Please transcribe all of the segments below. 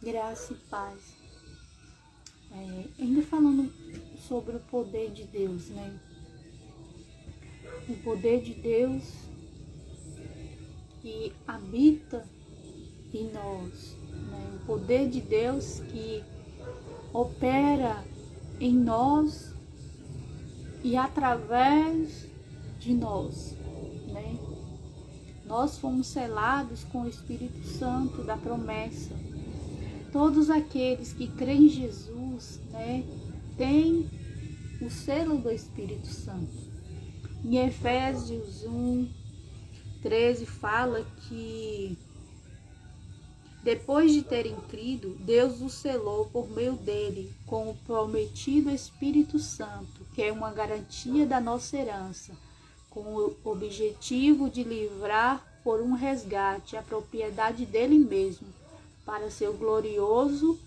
Graça e paz. Ainda falando sobre o poder de Deus, né? O poder de Deus que habita em nós, né? O poder de Deus que opera em nós e através de nós, né? Nós fomos selados com o Espírito Santo da promessa. Todos aqueles que creem em Jesus, né, têm o selo do Espírito Santo. Em Efésios 1:13 fala que depois de terem crido, Deus os selou por meio dele com o prometido Espírito Santo, que é uma garantia da nossa herança, com o objetivo de livrar por um resgate a propriedade dele mesmo, para seu glorioso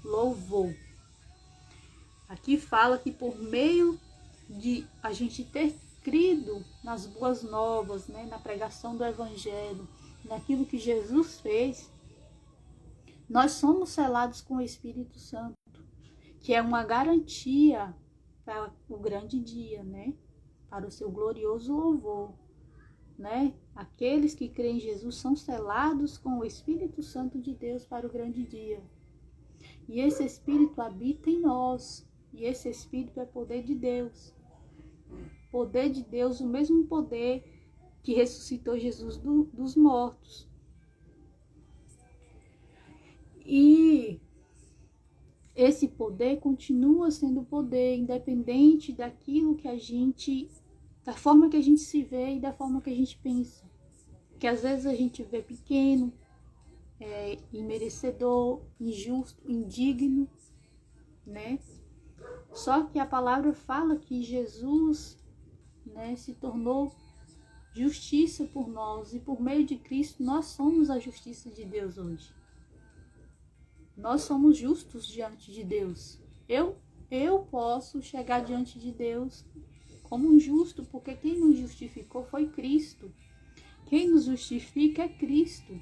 louvor. Aqui fala que por meio de a gente ter crido nas boas novas, né, na pregação do Evangelho, naquilo que Jesus fez, nós somos selados com o Espírito Santo, que é uma garantia para o grande dia, né, para o seu glorioso louvor, né? Aqueles que creem em Jesus são selados com o Espírito Santo de Deus para o grande dia. E esse Espírito habita em nós. E esse Espírito é poder de Deus. Poder de Deus, o mesmo poder que ressuscitou Jesus dos mortos. E esse poder continua sendo poder, independente daquilo que a gente, da forma que a gente se vê e da forma que a gente pensa. Que às vezes a gente vê pequeno, imerecedor, injusto, indigno, né? Só que a palavra fala que Jesus, né, se tornou justiça por nós, e por meio de Cristo nós somos a justiça de Deus hoje. Nós somos justos diante de Deus. Eu posso chegar diante de Deus como um justo, porque quem nos justificou foi Cristo. Quem nos justifica é Cristo.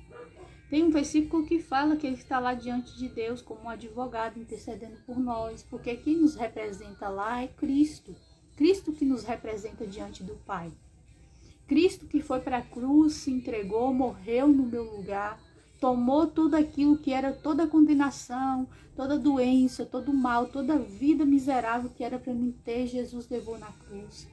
Tem um versículo que fala que ele está lá diante de Deus como um advogado intercedendo por nós, porque quem nos representa lá é Cristo. Cristo que nos representa diante do Pai. Cristo que foi para a cruz, se entregou, morreu no meu lugar, tomou tudo aquilo que era toda condenação, toda doença, todo mal, toda vida miserável que era para mim ter, Jesus levou na cruz.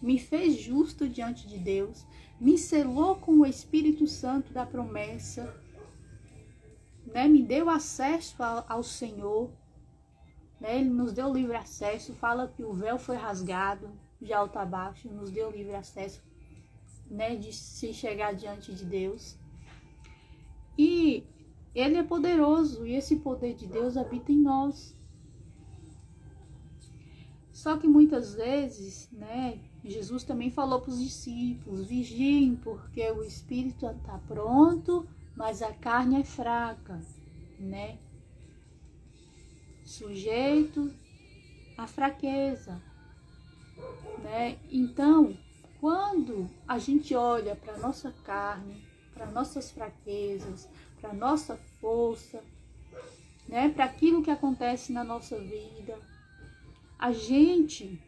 Me fez justo diante de Deus, me selou com o Espírito Santo da promessa, né? Me deu acesso ao Senhor, né? Ele nos deu livre acesso, fala que o véu foi rasgado de alto a baixo, nos deu livre acesso, né? De se chegar diante de Deus. E Ele é poderoso, e esse poder de Deus habita em nós. Só que muitas vezes, né, Jesus também falou para os discípulos: vigiem, porque o espírito está pronto, mas a carne é fraca, né? Sujeito à fraqueza, né? Então, quando a gente olha para a nossa carne, para nossas fraquezas, para nossa força, né, para aquilo que acontece na nossa vida, a gente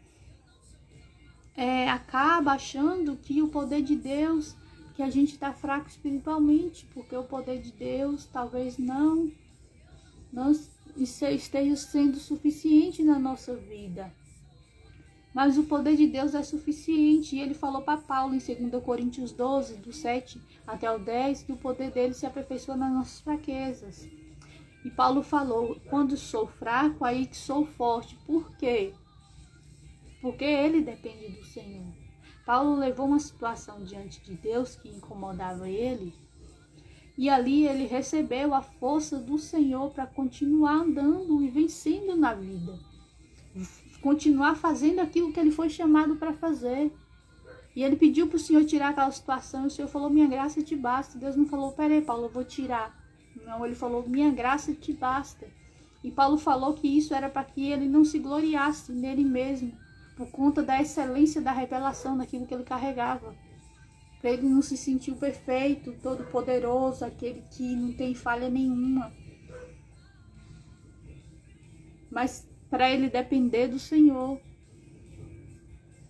acaba achando que o poder de Deus, que a gente está fraco espiritualmente, porque o poder de Deus talvez não esteja sendo suficiente na nossa vida. Mas o poder de Deus é suficiente, e ele falou para Paulo em 2 Coríntios 12, do 7 até o 10, que o poder dele se aperfeiçoa nas nossas fraquezas. E Paulo falou: quando sou fraco, aí que sou forte. Por quê? Porque ele depende do Senhor. Paulo levou uma situação diante de Deus que incomodava ele, e ali ele recebeu a força do Senhor para continuar andando e vencendo na vida, continuar fazendo aquilo que ele foi chamado para fazer. E ele pediu para o Senhor tirar aquela situação, e o Senhor falou: minha graça te basta. Deus não falou: peraí, Paulo, eu vou tirar. Não, ele falou: minha graça te basta. E Paulo falou que isso era para que ele não se gloriasse nele mesmo, por conta da excelência da revelação daquilo que ele carregava. Para ele não se sentir perfeito, todo poderoso, aquele que não tem falha nenhuma. mas para ele depender do Senhor.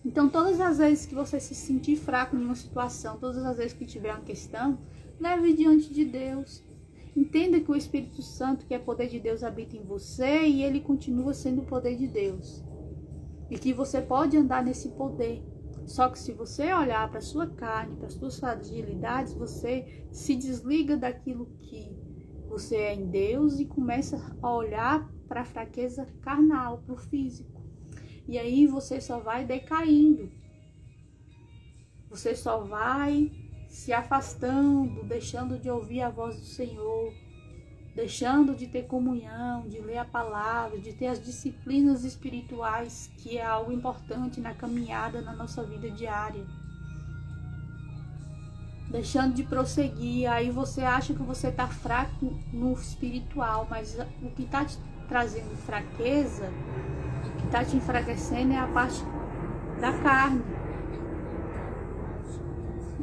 Então, todas as vezes que você se sentir fraco em uma situação, todas as vezes que tiver uma questão, leve diante de Deus. Entenda que o Espírito Santo, que é poder de Deus, habita em você e ele continua sendo o poder de Deus. E que você pode andar nesse poder. Só que se você olhar para a sua carne, para as suas fragilidades, você se desliga daquilo que você é em Deus e começa a olhar para a fraqueza carnal, para o físico. E aí você só vai decaindo. Você só vai se afastando, deixando de ouvir a voz do Senhor, deixando de ter comunhão, de ler a palavra, de ter as disciplinas espirituais, que é algo importante na caminhada, na nossa vida diária. Deixando de prosseguir, aí você acha que você está fraco no espiritual, mas o que está te trazendo fraqueza, o que está te enfraquecendo é a parte da carne.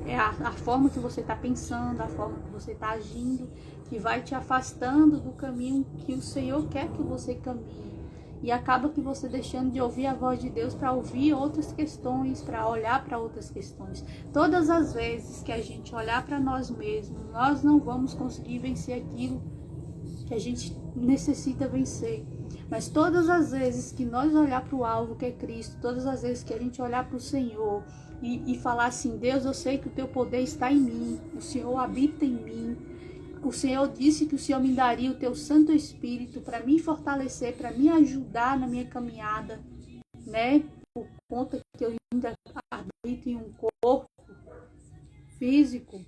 É a forma que você está pensando, a forma que você está agindo, que vai te afastando do caminho que o Senhor quer que você caminhe. E acaba que você deixando de ouvir a voz de Deus para ouvir outras questões, para olhar para outras questões. Todas as vezes que a gente olhar para nós mesmos, nós não vamos conseguir vencer aquilo que a gente necessita vencer. Mas todas as vezes que nós olhar para o alvo que é Cristo, todas as vezes que a gente olhar para o Senhor e falar assim: Deus, eu sei que o teu poder está em mim, o Senhor habita em mim, o Senhor disse que o Senhor me daria o teu Santo Espírito para me fortalecer, para me ajudar na minha caminhada, né? Por conta que eu ainda habito em um corpo físico,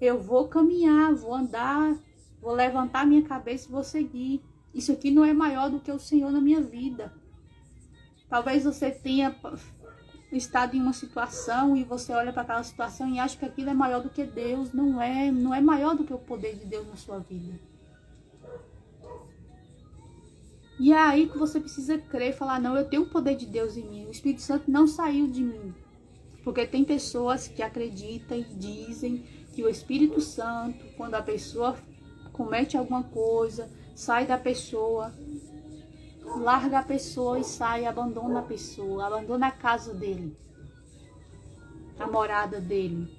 eu vou caminhar, vou andar, vou levantar minha cabeça e vou seguir. Isso aqui não é maior do que o Senhor na minha vida. Talvez você tenha estado em uma situação e você olha para aquela situação e acha que aquilo é maior do que Deus. Não é maior do que o poder de Deus na sua vida. E é aí que você precisa crer e falar: não, eu tenho o poder de Deus em mim. O Espírito Santo não saiu de mim. Porque tem pessoas que acreditam e dizem que o Espírito Santo, quando a pessoa comete alguma coisa, sai da pessoa, larga a pessoa e sai, abandona a pessoa, abandona a casa dele, a morada dele.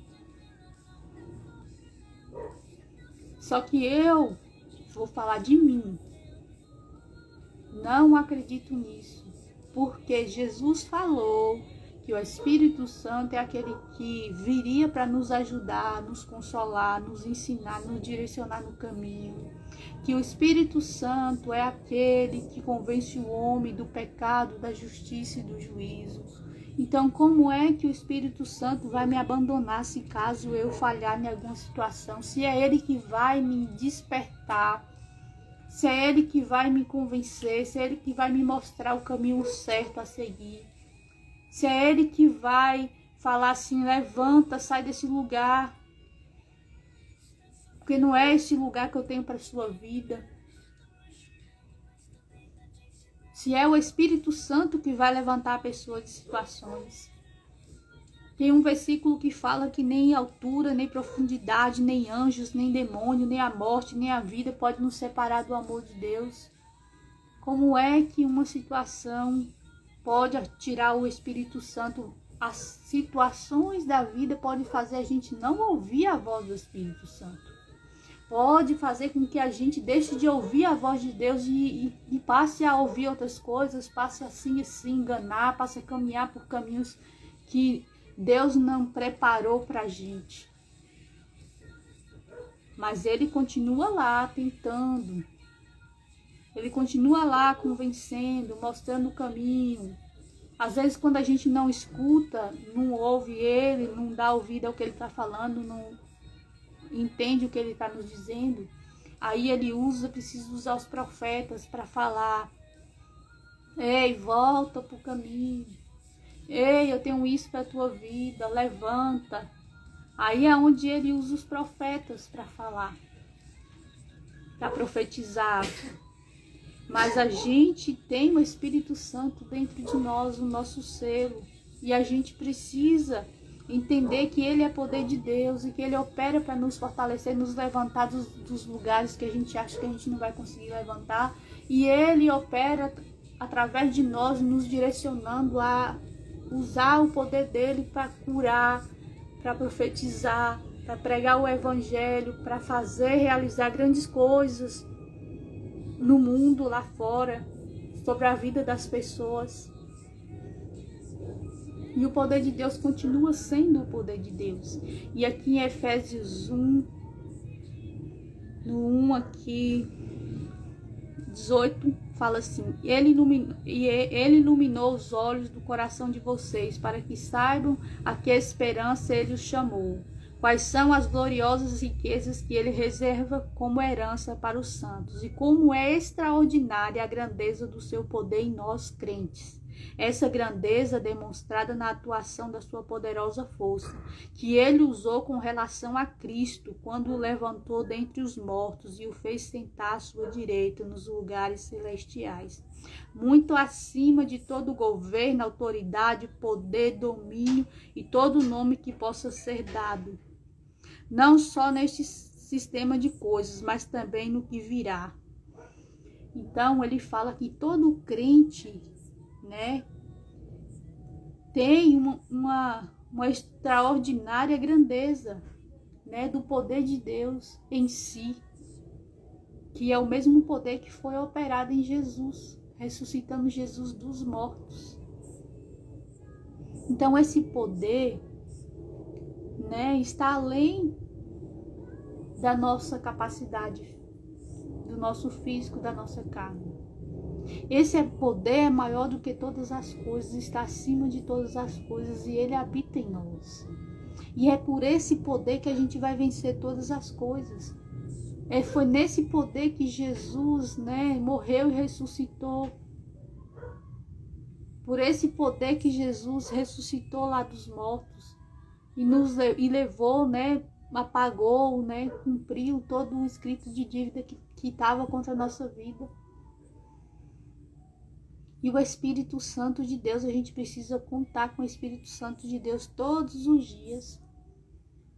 Só que eu vou falar de mim. Não acredito nisso, porque Jesus falou que o Espírito Santo é aquele que viria para nos ajudar, nos consolar, nos ensinar, nos direcionar no caminho. Que o Espírito Santo é aquele que convence o homem do pecado, da justiça e do juízo. Então, como é que o Espírito Santo vai me abandonar se caso eu falhar em alguma situação? Se é Ele que vai me despertar, se é Ele que vai me convencer, se é Ele que vai me mostrar o caminho certo a seguir. Se é Ele que vai falar assim: levanta, sai desse lugar, porque não é esse lugar que eu tenho para a sua vida. Se é o Espírito Santo que vai levantar a pessoa de situações. Tem um versículo que fala que nem altura, nem profundidade, nem anjos, nem demônio, nem a morte, nem a vida pode nos separar do amor de Deus. Como é que uma situação pode tirar o Espírito Santo? As situações da vida podem fazer a gente não ouvir a voz do Espírito Santo. Pode fazer com que a gente deixe de ouvir a voz de Deus e passe a ouvir outras coisas, passe assim a se enganar, passe a caminhar por caminhos que Deus não preparou para a gente. Mas Ele continua lá tentando. Ele continua lá convencendo, mostrando o caminho. Às vezes, quando a gente não escuta, não ouve Ele, não dá ouvido ao que Ele está falando, não entende o que Ele está nos dizendo, aí Ele precisa usar os profetas para falar: ei, volta para o caminho. Ei, eu tenho isso para a tua vida, levanta. Aí é onde Ele usa os profetas para falar, para profetizar. Mas a gente tem o Espírito Santo dentro de nós, o nosso selo. E a gente precisa Entender que Ele é poder de Deus e que Ele opera para nos fortalecer, nos levantar dos lugares que a gente acha que a gente não vai conseguir levantar. E Ele opera através de nós, nos direcionando a usar o poder dEle para curar, para profetizar, para pregar o Evangelho, para fazer, realizar grandes coisas no mundo lá fora, sobre a vida das pessoas. E o poder de Deus continua sendo o poder de Deus. E aqui em Efésios 1, no 1 aqui, 18, fala assim: ele iluminou os olhos do coração de vocês, para que saibam a que esperança Ele os chamou. Quais são as gloriosas riquezas que Ele reserva como herança para os santos, e como é extraordinária a grandeza do seu poder em nós crentes. Essa grandeza demonstrada na atuação da sua poderosa força, que Ele usou com relação a Cristo, quando o levantou dentre os mortos e o fez sentar à sua direita nos lugares celestiais, muito acima de todo governo, autoridade, poder, domínio e todo nome que possa ser dado, não só neste sistema de coisas, mas também no que virá. Então ele fala que todo crente, né, tem uma extraordinária grandeza, né, do poder de Deus em si, que é o mesmo poder que foi operado em Jesus, ressuscitando Jesus dos mortos. Então esse poder, né, está além da nossa capacidade, do nosso físico, da nossa carne. Esse poder é maior do que todas as coisas, está acima de todas as coisas, e Ele habita em nós. E é por esse poder que a gente vai vencer todas as coisas. Foi nesse poder que Jesus, né, morreu e ressuscitou. Por esse poder que Jesus ressuscitou lá dos mortos e levou, né, apagou, né, cumpriu todo o escrito de dívida que estava contra a nossa vida. E o Espírito Santo de Deus, a gente precisa contar com o Espírito Santo de Deus todos os dias.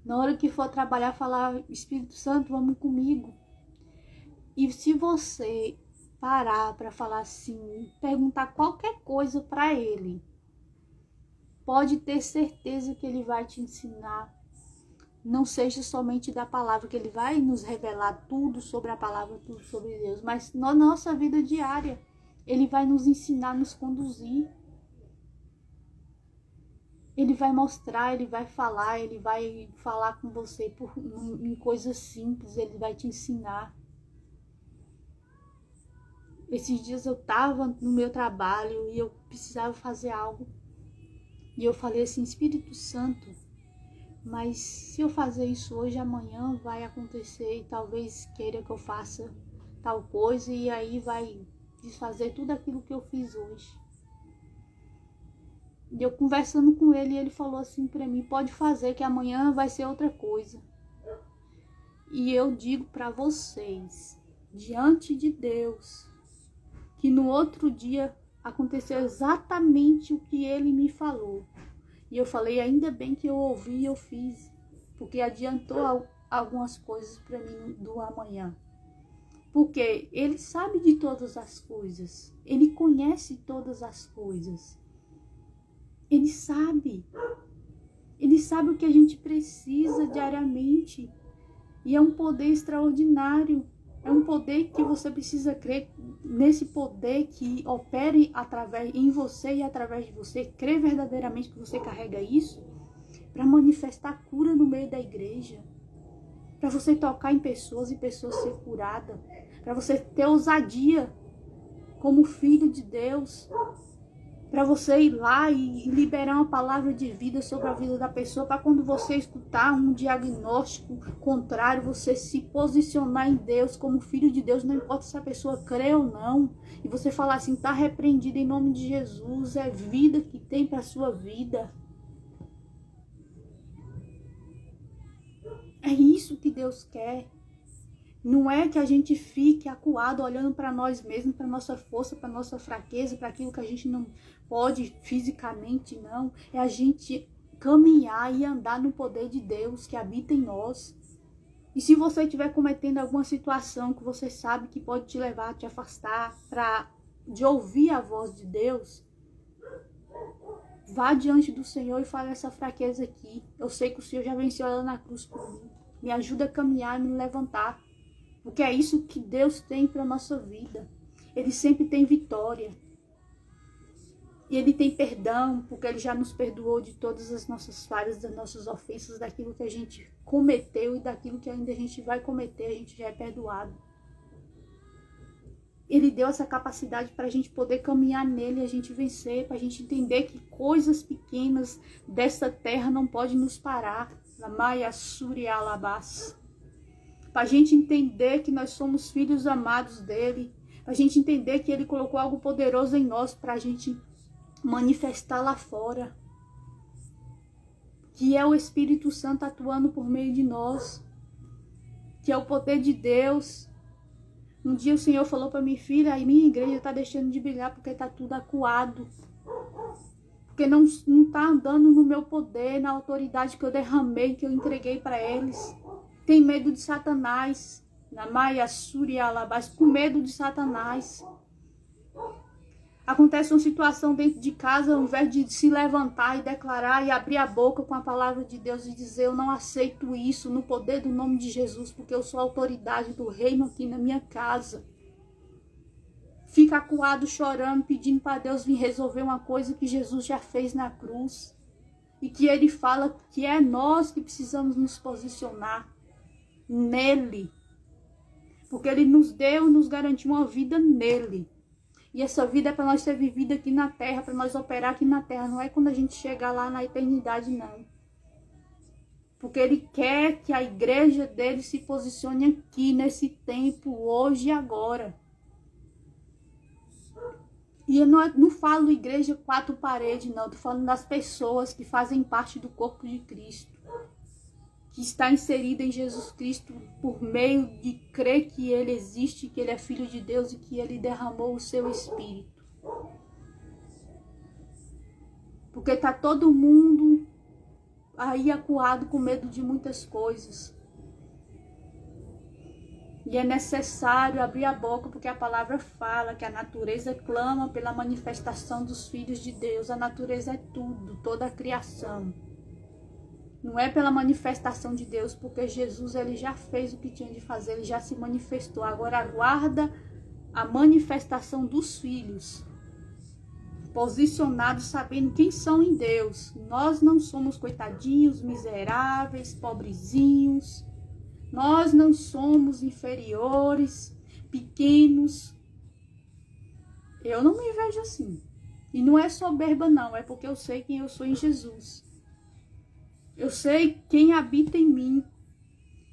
Na hora que for trabalhar, falar: Espírito Santo, vamos comigo. E se você parar para falar assim, perguntar qualquer coisa para Ele, pode ter certeza que Ele vai te ensinar. Não seja somente da palavra, que Ele vai nos revelar tudo sobre a palavra, tudo sobre Deus, mas na nossa vida diária. Ele vai nos ensinar, nos conduzir. Ele vai mostrar, Ele vai falar com você em coisas simples, Ele vai te ensinar. Esses dias eu estava no meu trabalho e eu precisava fazer algo. E eu falei assim: Espírito Santo, mas se eu fazer isso hoje, amanhã vai acontecer e talvez queira que eu faça tal coisa e aí vai desfazer tudo aquilo que eu fiz hoje. E eu conversando com ele, ele falou assim para mim: pode fazer, que amanhã vai ser outra coisa. E eu digo para vocês, diante de Deus, que no outro dia aconteceu exatamente o que ele me falou. E eu falei: ainda bem que eu ouvi e eu fiz, porque adiantou algumas coisas para mim do amanhã. Porque Ele sabe de todas as coisas. Ele conhece todas as coisas. Ele sabe. Ele sabe o que a gente precisa diariamente. E é um poder extraordinário. É um poder que você precisa crer nesse poder que opere em você e através de você. Crer verdadeiramente que você carrega isso para manifestar cura no meio da igreja. Para você tocar em pessoas e pessoas ser curadas. Para você ter ousadia como filho de Deus. Para você ir lá e liberar uma palavra de vida sobre a vida da pessoa. Para quando você escutar um diagnóstico contrário, você se posicionar em Deus como filho de Deus. Não importa se a pessoa crê ou não. E você falar assim: está repreendido em nome de Jesus. É vida que tem para a sua vida. É isso que Deus quer. Não é que a gente fique acuado olhando para nós mesmos, para nossa força, para nossa fraqueza, para aquilo que a gente não pode fisicamente, não. É a gente caminhar e andar no poder de Deus que habita em nós. E se você estiver cometendo alguma situação que você sabe que pode te levar a te afastar de ouvir a voz de Deus, vá diante do Senhor e fale essa fraqueza aqui. Eu sei que o Senhor já venceu ela na cruz por mim. Me ajuda a caminhar e me levantar. Porque é isso que Deus tem para a nossa vida. Ele sempre tem vitória. E Ele tem perdão, porque Ele já nos perdoou de todas as nossas falhas, das nossas ofensas, daquilo que a gente cometeu e daquilo que ainda a gente vai cometer, a gente já é perdoado. Ele deu essa capacidade para a gente poder caminhar nele e a gente vencer, para a gente entender que coisas pequenas dessa terra não podem nos parar. Para a gente entender que nós somos filhos amados dele, para a gente entender que ele colocou algo poderoso em nós para a gente manifestar lá fora, que é o Espírito Santo atuando por meio de nós, que é o poder de Deus. Um dia o Senhor falou para minha filha, a minha igreja está deixando de brilhar porque está tudo acuado, porque não está andando no meu poder, na autoridade que eu derramei, que eu entreguei para eles. Tem medo de Satanás, na Maia Surya Alabás, com medo de Satanás. Acontece uma situação dentro de casa, ao invés de se levantar e declarar e abrir a boca com a palavra de Deus e dizer: eu não aceito isso no poder do nome de Jesus, porque eu sou a autoridade do reino aqui na minha casa. Fica acuado, chorando, pedindo para Deus vir resolver uma coisa que Jesus já fez na cruz. E que Ele fala que é nós que precisamos nos posicionar nele. Porque Ele nos deu e nos garantiu uma vida nele. E essa vida é para nós ser vivida aqui na terra, para nós operar aqui na terra. Não é quando a gente chegar lá na eternidade, não. Porque Ele quer que a igreja dele se posicione aqui, nesse tempo, hoje e agora. E eu não falo igreja quatro paredes, não. Estou falando das pessoas que fazem parte do corpo de Cristo. Que está inserida em Jesus Cristo por meio de crer que Ele existe, que Ele é Filho de Deus e que Ele derramou o seu Espírito. Porque está todo mundo aí acuado com medo de muitas coisas. E é necessário abrir a boca, porque a palavra fala que a natureza clama pela manifestação dos filhos de Deus. A natureza é tudo, toda a criação. Não é pela manifestação de Deus, porque Jesus ele já fez o que tinha de fazer, ele já se manifestou. Agora aguarda a manifestação dos filhos, posicionados, sabendo quem são em Deus. Nós não somos coitadinhos, miseráveis, pobrezinhos. Nós não somos inferiores, pequenos. Eu não me vejo assim. E não é soberba não, é porque eu sei quem eu sou em Jesus. Eu sei quem habita em mim.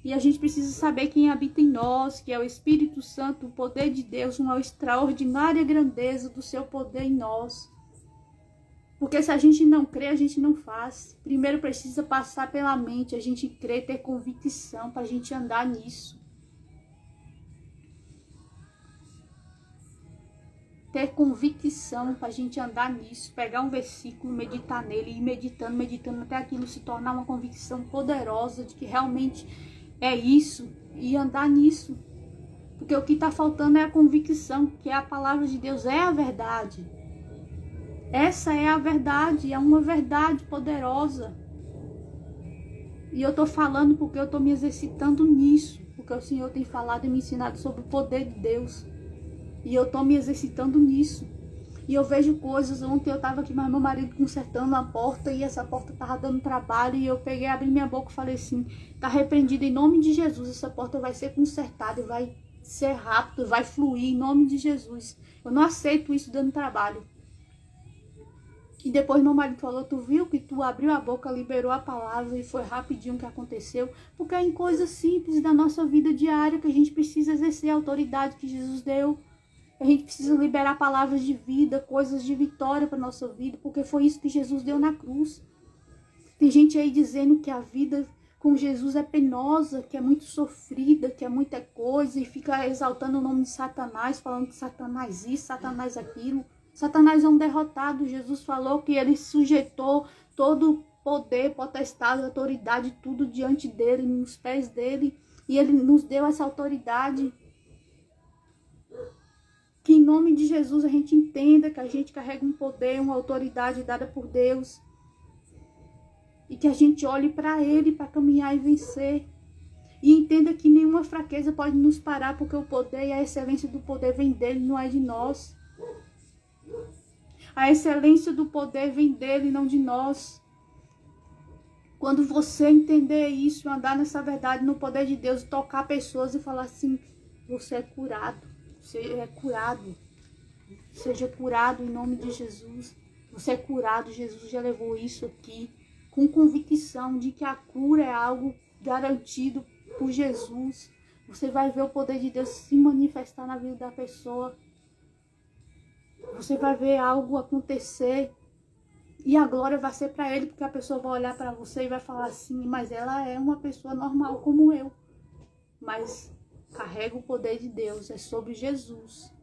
E a gente precisa saber quem habita em nós, que é o Espírito Santo, o poder de Deus, uma extraordinária grandeza do seu poder em nós. Porque se a gente não crê, a gente não faz. Primeiro precisa passar pela mente, a gente crer, ter convicção para a gente andar nisso. Ter convicção para a gente andar nisso, pegar um versículo, meditar nele, e ir meditando, até aquilo se tornar uma convicção poderosa de que realmente é isso, e andar nisso. Porque o que está faltando é a convicção, que a palavra de Deus é a verdade. Essa é a verdade, é uma verdade poderosa. E eu estou falando porque eu estou me exercitando nisso, porque o Senhor tem falado e me ensinado sobre o poder de Deus. E eu estou me exercitando nisso. E eu vejo coisas. Ontem eu estava aqui, mas meu marido consertando a porta. E essa porta estava dando trabalho. E eu peguei, abri minha boca e falei assim: está repreendido em nome de Jesus. Essa porta vai ser consertada e vai ser rápido, vai fluir em nome de Jesus. Eu não aceito isso dando trabalho. E depois meu marido falou: tu viu que tu abriu a boca, liberou a palavra e foi rapidinho o que aconteceu? Porque é em coisas simples da nossa vida diária que a gente precisa exercer a autoridade que Jesus deu. A gente precisa liberar palavras de vida, coisas de vitória para a nossa vida, porque foi isso que Jesus deu na cruz. Tem gente aí dizendo que a vida com Jesus é penosa, que é muito sofrida, que é muita coisa, e fica exaltando o nome de Satanás, falando que Satanás isso, Satanás aquilo. Satanás é um derrotado. Jesus falou que ele sujeitou todo poder, potestade, autoridade, tudo diante dele, nos pés dele. E ele nos deu essa autoridade. Que em nome de Jesus a gente entenda que a gente carrega um poder, uma autoridade dada por Deus. E que a gente olhe para ele para caminhar e vencer. E entenda que nenhuma fraqueza pode nos parar, porque o poder e a excelência do poder vem dele, não é de nós. A excelência do poder vem dele, não de nós. Quando você entender isso, andar nessa verdade, no poder de Deus, tocar pessoas e falar assim, você é curado, você é curado, seja curado em nome de Jesus. Você é curado, Jesus já levou isso aqui, com convicção de que a cura é algo garantido por Jesus. Você vai ver o poder de Deus se manifestar na vida da pessoa. Você vai ver algo acontecer. E a glória vai ser para ele, porque a pessoa vai olhar para você e vai falar assim, mas ela é uma pessoa normal como eu. Mas carrega o poder de Deus, é sobre Jesus.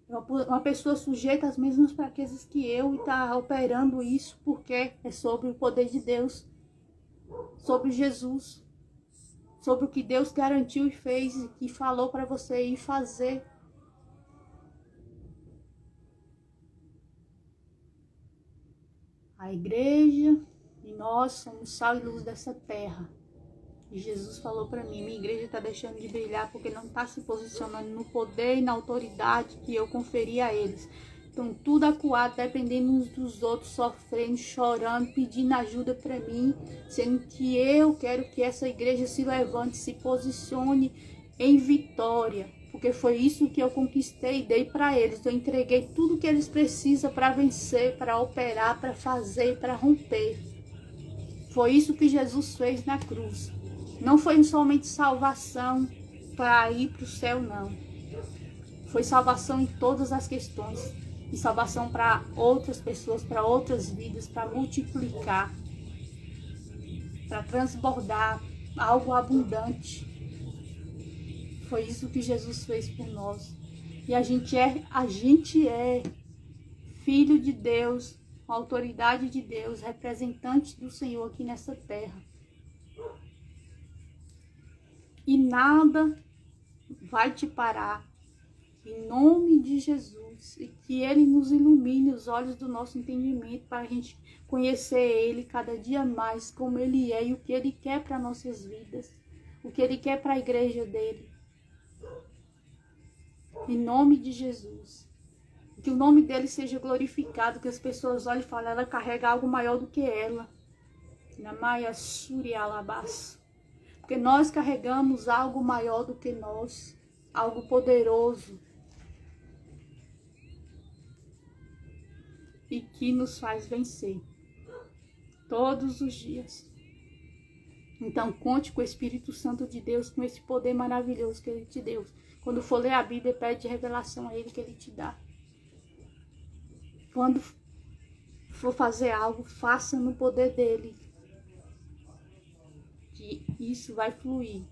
É uma pessoa sujeita às mesmas fraquezas que eu e está operando isso porque é sobre o poder de Deus. Sobre Jesus. Sobre o que Deus garantiu e fez e falou para você ir fazer. A igreja e nós somos sal e luz dessa terra. E Jesus falou para mim, minha igreja está deixando de brilhar porque não está se posicionando no poder e na autoridade que eu conferi a eles. Então tudo acuado, dependendo uns dos outros, sofrendo, chorando, pedindo ajuda para mim, sendo que eu quero que essa igreja se levante, se posicione em vitória. Porque foi isso que eu conquistei e dei para eles. Eu entreguei tudo que eles precisam para vencer, para operar, para fazer, para romper. Foi isso que Jesus fez na cruz. Não foi somente salvação para ir para o céu, não. Foi salvação em todas as questões. E salvação para outras pessoas, para outras vidas, para multiplicar, para transbordar algo abundante. Foi isso que Jesus fez por nós. E a gente é filho de Deus, autoridade de Deus, representante do Senhor aqui nessa terra. E nada vai te parar, em nome de Jesus. E que Ele nos ilumine os olhos do nosso entendimento para a gente conhecer Ele cada dia mais, como Ele é e o que Ele quer para nossas vidas. O que Ele quer para a igreja dEle. Em nome de Jesus. Que o nome dEle seja glorificado, que as pessoas olhem e falem, ela carrega algo maior do que ela. Namaya Suri Alabás. Porque nós carregamos algo maior do que nós. Algo poderoso. E que nos faz vencer. Todos os dias. Então conte com o Espírito Santo de Deus, com esse poder maravilhoso que Ele te deu. Quando for ler a Bíblia, pede revelação a Ele que Ele te dá. Quando for fazer algo, faça no poder dEle. Que isso vai fluir.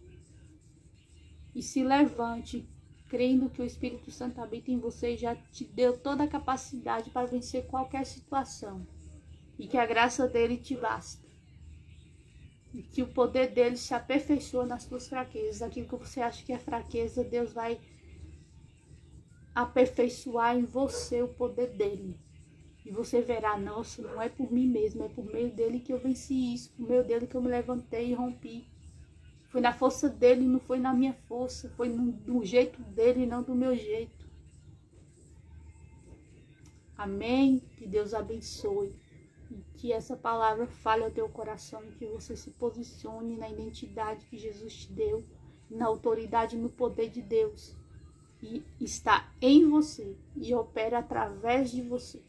E se levante, crendo que o Espírito Santo habita em você e já te deu toda a capacidade para vencer qualquer situação. E que a graça dEle te basta. E que o poder dele se aperfeiçoa nas suas fraquezas. Aquilo que você acha que é fraqueza, Deus vai aperfeiçoar em você o poder dele. E você verá, nossa, não é por mim mesmo, é por meio dele que eu venci isso, por meio dele que eu me levantei e rompi. Foi na força dele, não foi na minha força, foi do jeito dele e não do meu jeito. Amém? Que Deus abençoe. E que essa palavra fale ao teu coração e que você se posicione na identidade que Jesus te deu, na autoridade e no poder de Deus. E está em você e opera através de você.